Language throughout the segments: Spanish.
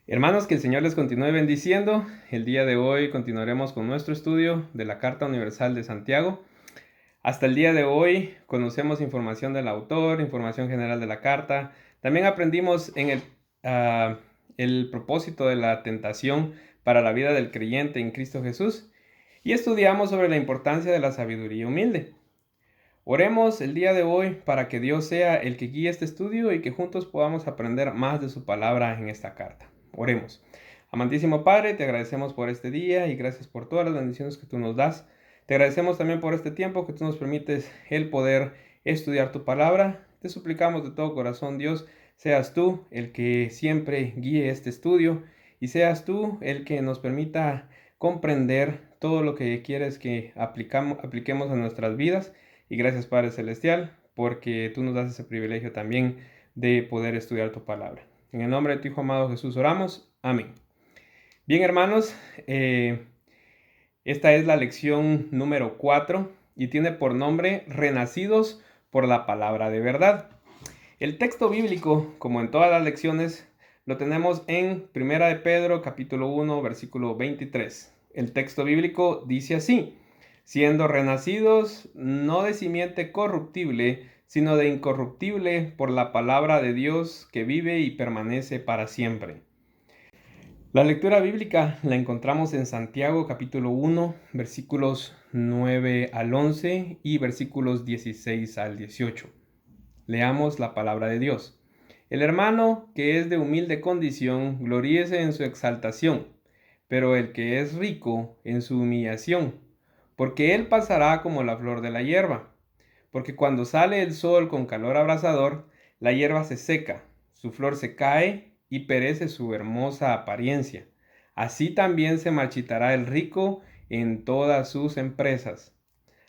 Hermanos, que el Señor les continúe bendiciendo. El día de hoy continuaremos con nuestro estudio de la Carta Universal de Santiago. Hasta el día de hoy conocemos información del autor, información general de la carta. También aprendimos en el propósito de la tentación para la vida del creyente en Cristo Jesús y estudiamos sobre la importancia de la sabiduría humilde. Oremos el día de hoy para que Dios sea el que guíe este estudio y que juntos podamos aprender más de su palabra en esta carta. Oremos. Amantísimo Padre, te agradecemos por este día y gracias por todas las bendiciones que tú nos das. Te agradecemos también por este tiempo que tú nos permites el poder estudiar tu palabra. Te suplicamos de todo corazón, Dios, seas tú el que siempre guíe este estudio y seas tú el que nos permita comprender todo lo que quieres que apliquemos a nuestras vidas. Y gracias, Padre Celestial, porque tú nos das ese privilegio también de poder estudiar tu palabra. En el nombre de tu Hijo amado Jesús oramos. Amén. Bien, hermanos, esta es la lección número 4 y tiene por nombre Renacidos por la palabra de verdad. El texto bíblico, como en todas las lecciones, lo tenemos en 1 de Pedro, capítulo 1, versículo 23. El texto bíblico dice así: siendo renacidos no de simiente corruptible, sino de incorruptible por la palabra de Dios que vive y permanece para siempre. La lectura bíblica la encontramos en Santiago capítulo 1, versículos 9 al 11 y versículos 16 al 18. Leamos la palabra de Dios. El hermano que es de humilde condición, gloríese en su exaltación, pero el que es rico en su humillación, porque él pasará como la flor de la hierba. Porque cuando sale el sol con calor abrasador, la hierba se seca, su flor se cae y perece su hermosa apariencia. Así también se marchitará el rico en todas sus empresas.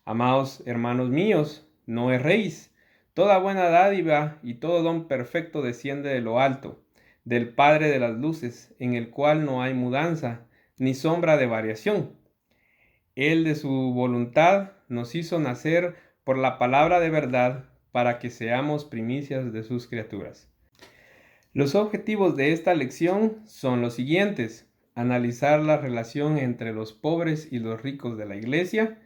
Amados hermanos míos, no erréis. Toda buena dádiva y todo don perfecto desciende de lo alto, del Padre de las luces, en el cual no hay mudanza, ni sombra de variación. Él de su voluntad nos hizo nacer por la palabra de verdad, para que seamos primicias de sus criaturas. Los objetivos de esta lección son los siguientes: analizar la relación entre los pobres y los ricos de la iglesia,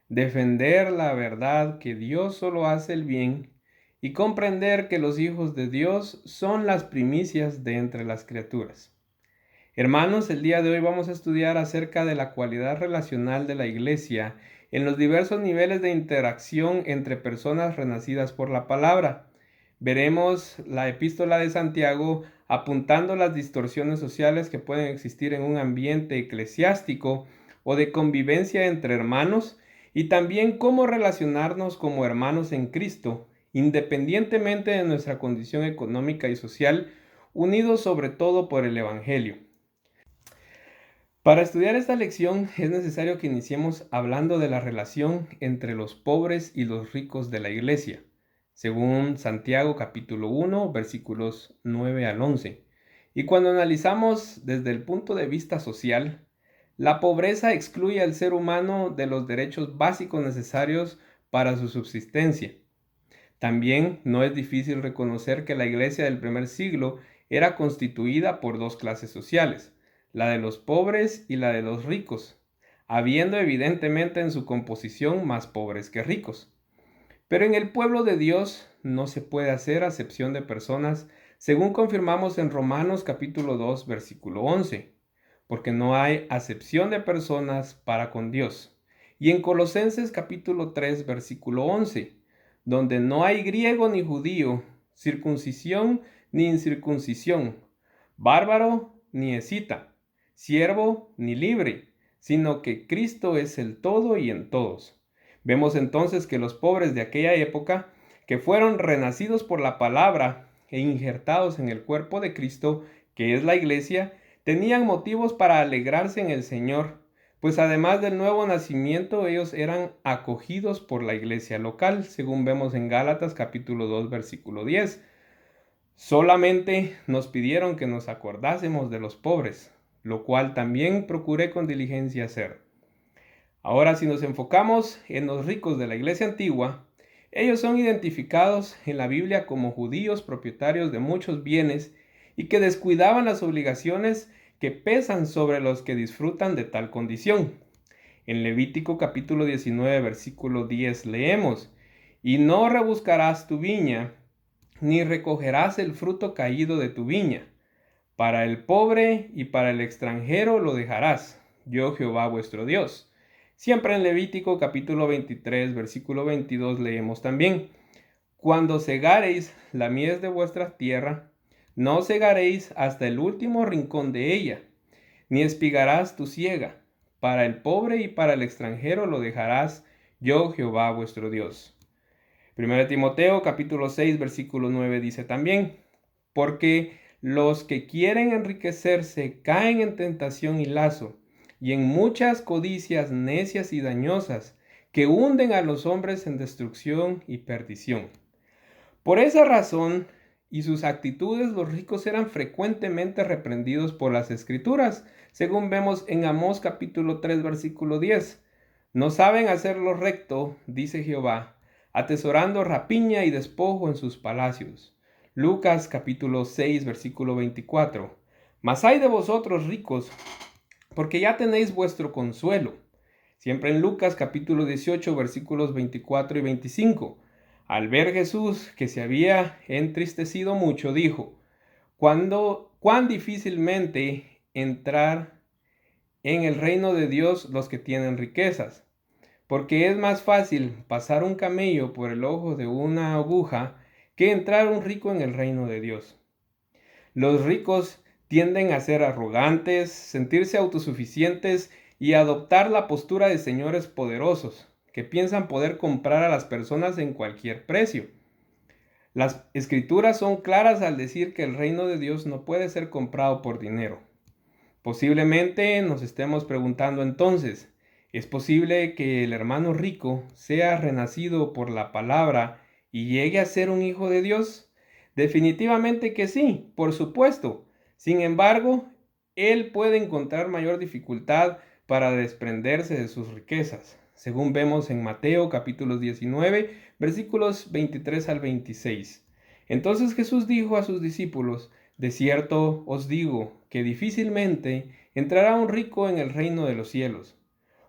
defender la verdad que Dios solo hace el bien y comprender que los hijos de Dios son las primicias de entre las criaturas. Hermanos, el día de hoy vamos a estudiar acerca de la cualidad relacional de la iglesia en los diversos niveles de interacción entre personas renacidas por la palabra. Veremos la epístola de Santiago apuntando las distorsiones sociales que pueden existir en un ambiente eclesiástico o de convivencia entre hermanos, y también cómo relacionarnos como hermanos en Cristo, independientemente de nuestra condición económica y social, unidos sobre todo por el Evangelio. Para estudiar esta lección es necesario que iniciemos hablando de la relación entre los pobres y los ricos de la iglesia, según Santiago capítulo 1, versículos 9 al 11. Y cuando analizamos desde el punto de vista social, la pobreza excluye al ser humano de los derechos básicos necesarios para su subsistencia. También no es difícil reconocer que la iglesia del primer siglo era constituida por dos clases sociales, la de los pobres y la de los ricos, habiendo evidentemente en su composición más pobres que ricos. Pero en el pueblo de Dios no se puede hacer acepción de personas, según confirmamos en Romanos capítulo 2, versículo 11, porque no hay acepción de personas para con Dios. Y en Colosenses capítulo 3, versículo 11, donde no hay griego ni judío, circuncisión ni incircuncisión, bárbaro ni escita, siervo ni libre, sino que Cristo es el todo y en todos. Vemos entonces que los pobres de aquella época, que fueron renacidos por la palabra e injertados en el cuerpo de Cristo, que es la iglesia, tenían motivos para alegrarse en el Señor, pues además del nuevo nacimiento, ellos eran acogidos por la iglesia local, según vemos en Gálatas capítulo 2, versículo 10. Solamente nos pidieron que nos acordásemos de los pobres, lo cual también procuré con diligencia hacer. Ahora, si nos enfocamos en los ricos de la iglesia antigua, ellos son identificados en la Biblia como judíos propietarios de muchos bienes y que descuidaban las obligaciones que pesan sobre los que disfrutan de tal condición. En Levítico capítulo 19, versículo 10 leemos: Y no rebuscarás tu viña, ni recogerás el fruto caído de tu viña. Para el pobre y para el extranjero lo dejarás, yo Jehová vuestro Dios. Siempre en Levítico capítulo 23, versículo 22 leemos también: Cuando segareis la mies de vuestra tierra, no segaréis hasta el último rincón de ella, ni espigarás tu siega. Para el pobre y para el extranjero lo dejarás, yo Jehová vuestro Dios. 1 Timoteo capítulo 6, versículo 9 dice también: Porque los que quieren enriquecerse caen en tentación y lazo, y en muchas codicias necias y dañosas, que hunden a los hombres en destrucción y perdición. Por esa razón y sus actitudes, los ricos eran frecuentemente reprendidos por las Escrituras, según vemos en Amós capítulo 3, versículo 10. No saben hacer lo recto, dice Jehová, atesorando rapiña y despojo en sus palacios. Lucas capítulo 6, versículo 24. Mas ay de vosotros ricos, porque ya tenéis vuestro consuelo. Siempre en Lucas capítulo 18, versículos 24 y 25. Al ver Jesús que se había entristecido mucho, dijo: cuán difícilmente entrar en el reino de Dios los que tienen riquezas, porque es más fácil pasar un camello por el ojo de una aguja que entrar un rico en el reino de Dios. Los ricos tienden a ser arrogantes, sentirse autosuficientes y adoptar la postura de señores poderosos, que piensan poder comprar a las personas en cualquier precio. Las escrituras son claras al decir que el reino de Dios no puede ser comprado por dinero. Posiblemente nos estemos preguntando entonces, ¿es posible que el hermano rico sea renacido por la palabra y llegue a ser un hijo de Dios? Definitivamente que sí, por supuesto. Sin embargo, él puede encontrar mayor dificultad para desprenderse de sus riquezas, según vemos en Mateo capítulo 19, versículos 23 al 26. Entonces Jesús dijo a sus discípulos: De cierto os digo que difícilmente entrará un rico en el reino de los cielos.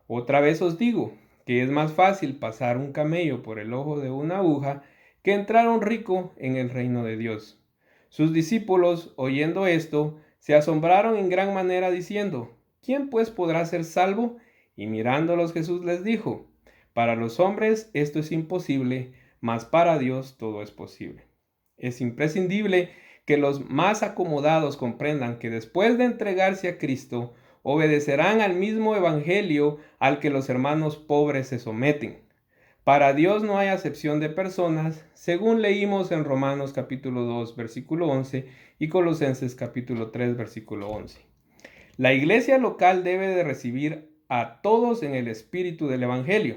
Otra vez os digo que es más fácil pasar un camello por el ojo de una aguja que entrar un rico en el reino de Dios. Sus discípulos, oyendo esto, se asombraron en gran manera, diciendo: ¿Quién pues podrá ser salvo? Y mirándolos Jesús les dijo: Para los hombres esto es imposible, mas para Dios todo es posible. Es imprescindible que los más acomodados comprendan que después de entregarse a Cristo, obedecerán al mismo evangelio al que los hermanos pobres se someten. Para Dios no hay acepción de personas, según leímos en Romanos capítulo 2, versículo 11 y Colosenses capítulo 3, versículo 11. La iglesia local debe de recibir a todos en el espíritu del evangelio,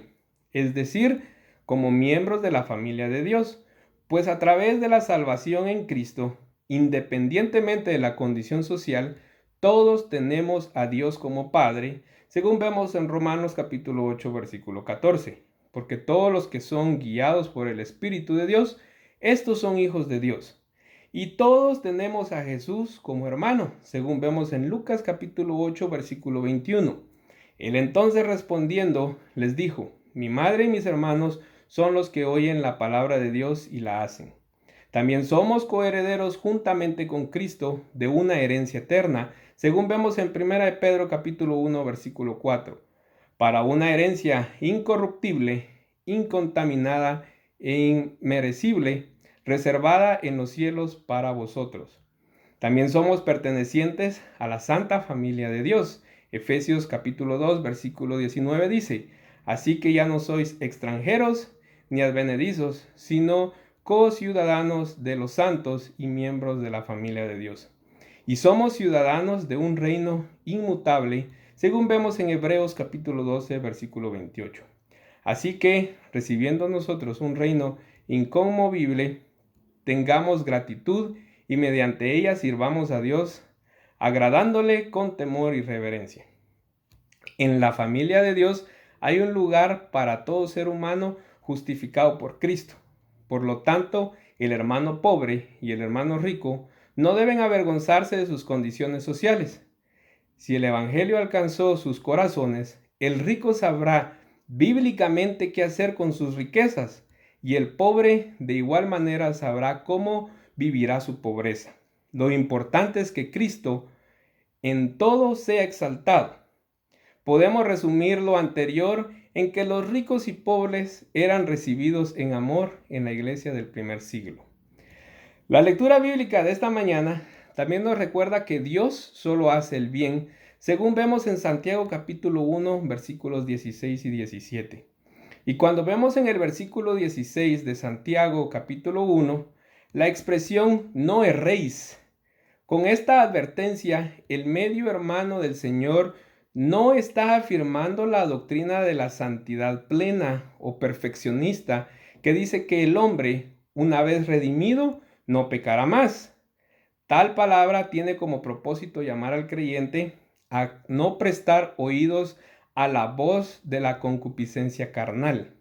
es decir, como miembros de la familia de Dios, pues a través de la salvación en Cristo, independientemente de la condición social, todos tenemos a Dios como Padre, según vemos en Romanos capítulo 8, versículo 14. Porque todos los que son guiados por el Espíritu de Dios, estos son hijos de Dios. Y todos tenemos a Jesús como hermano, según vemos en Lucas capítulo 8, versículo 21. Él entonces respondiendo les dijo: Mi madre y mis hermanos son los que oyen la palabra de Dios y la hacen. También somos coherederos juntamente con Cristo de una herencia eterna, según vemos en 1 de Pedro capítulo 1, versículo 4. Para una herencia incorruptible, incontaminada e inmerecible, reservada en los cielos para vosotros. También somos pertenecientes a la santa familia de Dios. Efesios capítulo 2, versículo 19 dice: Así que ya no sois extranjeros ni advenedizos, sino co-ciudadanos de los santos y miembros de la familia de Dios. Y somos ciudadanos de un reino inmutable, según vemos en Hebreos capítulo 12, versículo 28. Así que, recibiendo nosotros un reino inconmovible, tengamos gratitud y mediante ella sirvamos a Dios, agradándole con temor y reverencia. En la familia de Dios hay un lugar para todo ser humano justificado por Cristo. Por lo tanto, el hermano pobre y el hermano rico no deben avergonzarse de sus condiciones sociales. Si el Evangelio alcanzó sus corazones, el rico sabrá bíblicamente qué hacer con sus riquezas, y el pobre de igual manera sabrá cómo vivirá su pobreza. Lo importante es que Cristo en todo sea exaltado. Podemos resumir lo anterior en que los ricos y pobres eran recibidos en amor en la iglesia del primer siglo. La lectura bíblica de esta mañana también nos recuerda que Dios solo hace el bien, según vemos en Santiago capítulo 1, versículos 16 y 17. Y cuando vemos en el versículo 16 de Santiago capítulo 1, la expresión no erréis. Con esta advertencia, el medio hermano del Señor no está afirmando la doctrina de la santidad plena o perfeccionista que dice que el hombre, una vez redimido, no pecará más. Tal palabra tiene como propósito llamar al creyente a no prestar oídos a la voz de la concupiscencia carnal.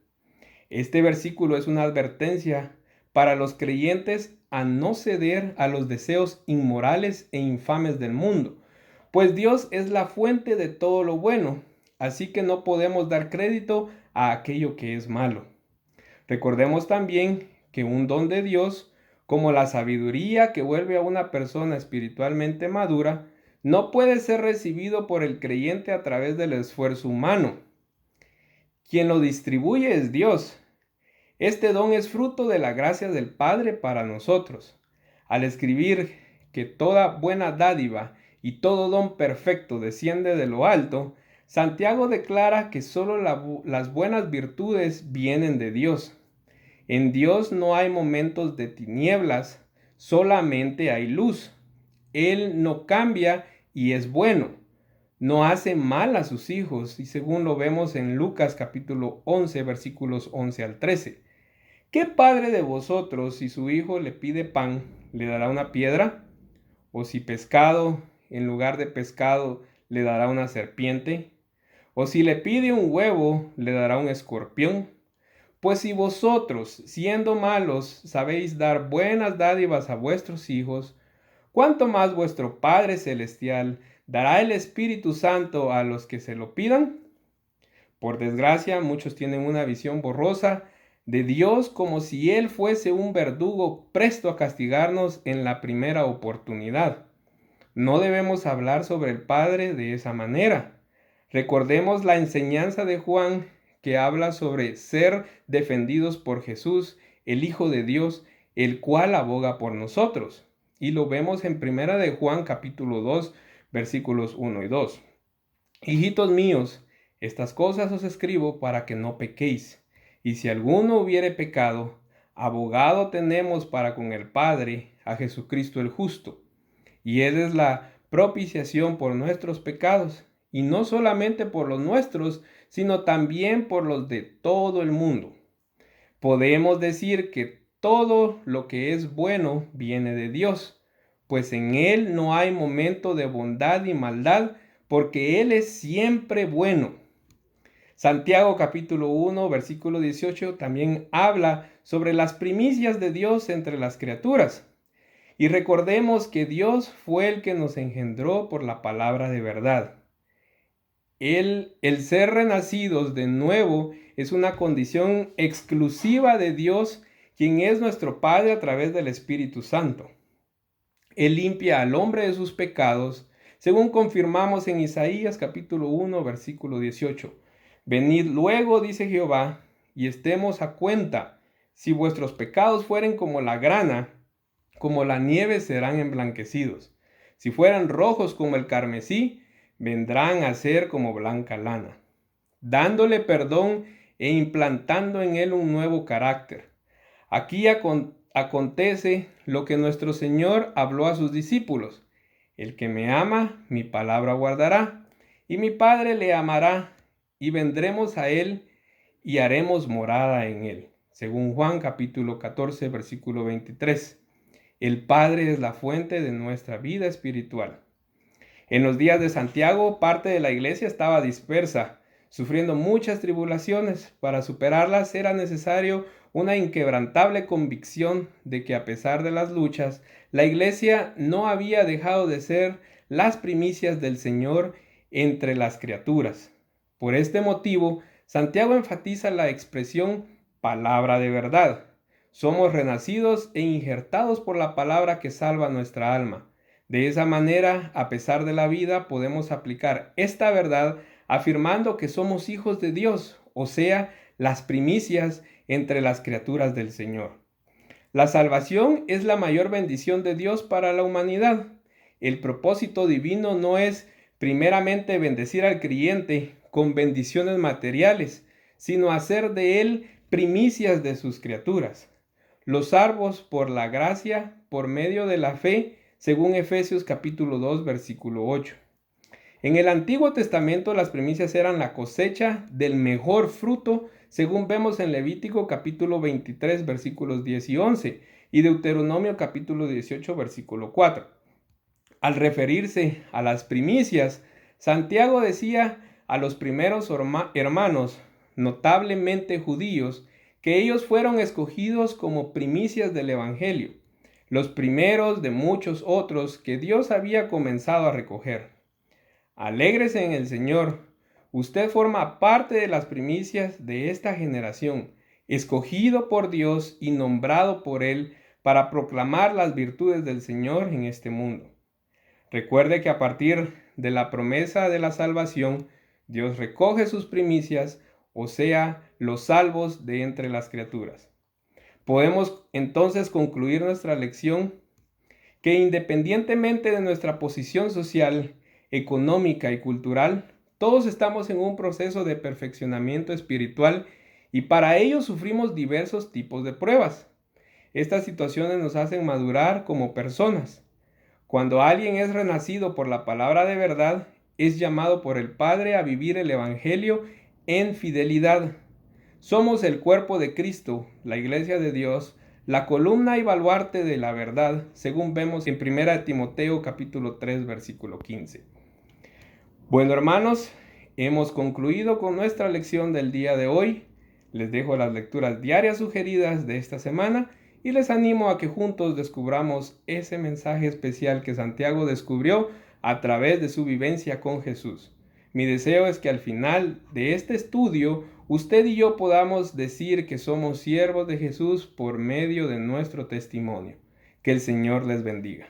Este versículo es una advertencia para los creyentes a no ceder a los deseos inmorales e infames del mundo, pues Dios es la fuente de todo lo bueno, así que no podemos dar crédito a aquello que es malo. Recordemos también que un don de Dios, como la sabiduría que vuelve a una persona espiritualmente madura, no puede ser recibido por el creyente a través del esfuerzo humano. Quien lo distribuye es Dios. Este don es fruto de la gracia del Padre para nosotros. Al escribir que toda buena dádiva y todo don perfecto desciende de lo alto, Santiago declara que solo las buenas virtudes vienen de Dios. En Dios no hay momentos de tinieblas, solamente hay luz. Él no cambia y es bueno. No hace mal a sus hijos, y según lo vemos en Lucas capítulo 11, versículos 11 al 13. ¿Qué padre de vosotros, si su hijo le pide pan, le dará una piedra? ¿O si pescado, en lugar de pescado, le dará una serpiente? ¿O si le pide un huevo, le dará un escorpión? Pues si vosotros, siendo malos, sabéis dar buenas dádivas a vuestros hijos, ¿cuánto más vuestro Padre Celestial dará el Espíritu Santo a los que se lo pidan? Por desgracia, muchos tienen una visión borrosa de Dios como si Él fuese un verdugo presto a castigarnos en la primera oportunidad. No debemos hablar sobre el Padre de esa manera. Recordemos la enseñanza de Juan que habla sobre ser defendidos por Jesús, el Hijo de Dios, el cual aboga por nosotros. Y lo vemos en primera de Juan capítulo 2, versículos 1 y 2. Hijitos míos, estas cosas os escribo para que no pequéis. Y si alguno hubiere pecado, abogado tenemos para con el Padre, a Jesucristo el justo. Y Él es la propiciación por nuestros pecados, y no solamente por los nuestros, sino también por los de todo el mundo. Podemos decir que todo lo que es bueno viene de Dios, pues en Él no hay momento de bondad y maldad, porque Él es siempre bueno. Santiago capítulo 1, versículo 18 también habla sobre las primicias de Dios entre las criaturas. Y recordemos que Dios fue el que nos engendró por la palabra de verdad. El ser renacidos de nuevo es una condición exclusiva de Dios, quien es nuestro Padre a través del Espíritu Santo. Él limpia al hombre de sus pecados, según confirmamos en Isaías capítulo 1, versículo 18. Venid luego, dice Jehová, y estemos a cuenta. Si vuestros pecados fueren como la grana, como la nieve serán emblanquecidos. Si fueran rojos como el carmesí, vendrán a ser como blanca lana, dándole perdón e implantando en él un nuevo carácter. Aquí acontece lo que nuestro Señor habló a sus discípulos. El que me ama, mi palabra guardará, y mi Padre le amará, y vendremos a él y haremos morada en él. Según Juan capítulo 14, versículo 23. El Padre es la fuente de nuestra vida espiritual. En los días de Santiago, parte de la iglesia estaba dispersa, sufriendo muchas tribulaciones. Para superarlas era necesario una inquebrantable convicción de que a pesar de las luchas, la iglesia no había dejado de ser las primicias del Señor entre las criaturas. Por este motivo, Santiago enfatiza la expresión palabra de verdad. Somos renacidos e injertados por la palabra que salva nuestra alma. De esa manera, a pesar de la vida, podemos aplicar esta verdad afirmando que somos hijos de Dios, o sea, las primicias entre las criaturas del Señor. La salvación es la mayor bendición de Dios para la humanidad. El propósito divino no es primeramente bendecir al creyente con bendiciones materiales, sino hacer de él primicias de sus criaturas, los salvos por la gracia, por medio de la fe, según Efesios capítulo 2, versículo 8. En el Antiguo Testamento las primicias eran la cosecha del mejor fruto, según vemos en Levítico capítulo 23, versículos 10 y 11, y Deuteronomio capítulo 18, versículo 4. Al referirse a las primicias, Santiago decía a los primeros hermanos, notablemente judíos, que ellos fueron escogidos como primicias del Evangelio, los primeros de muchos otros que Dios había comenzado a recoger. Alégrese en el Señor, usted forma parte de las primicias de esta generación, escogido por Dios y nombrado por Él para proclamar las virtudes del Señor en este mundo. Recuerde que a partir de la promesa de la salvación, Dios recoge sus primicias, o sea, los salvos de entre las criaturas. Podemos entonces concluir nuestra lección que independientemente de nuestra posición social, económica y cultural, todos estamos en un proceso de perfeccionamiento espiritual y para ello sufrimos diversos tipos de pruebas. Estas situaciones nos hacen madurar como personas. Cuando alguien es renacido por la palabra de verdad, es llamado por el Padre a vivir el Evangelio en fidelidad. Somos el cuerpo de Cristo, la iglesia de Dios, la columna y baluarte de la verdad, según vemos en 1 Timoteo capítulo 3, versículo 15. Bueno, hermanos, hemos concluido con nuestra lección del día de hoy. Les dejo las lecturas diarias sugeridas de esta semana y les animo a que juntos descubramos ese mensaje especial que Santiago descubrió a través de su vivencia con Jesús. Mi deseo es que al final de este estudio, usted y yo podamos decir que somos siervos de Jesús por medio de nuestro testimonio. Que el Señor les bendiga.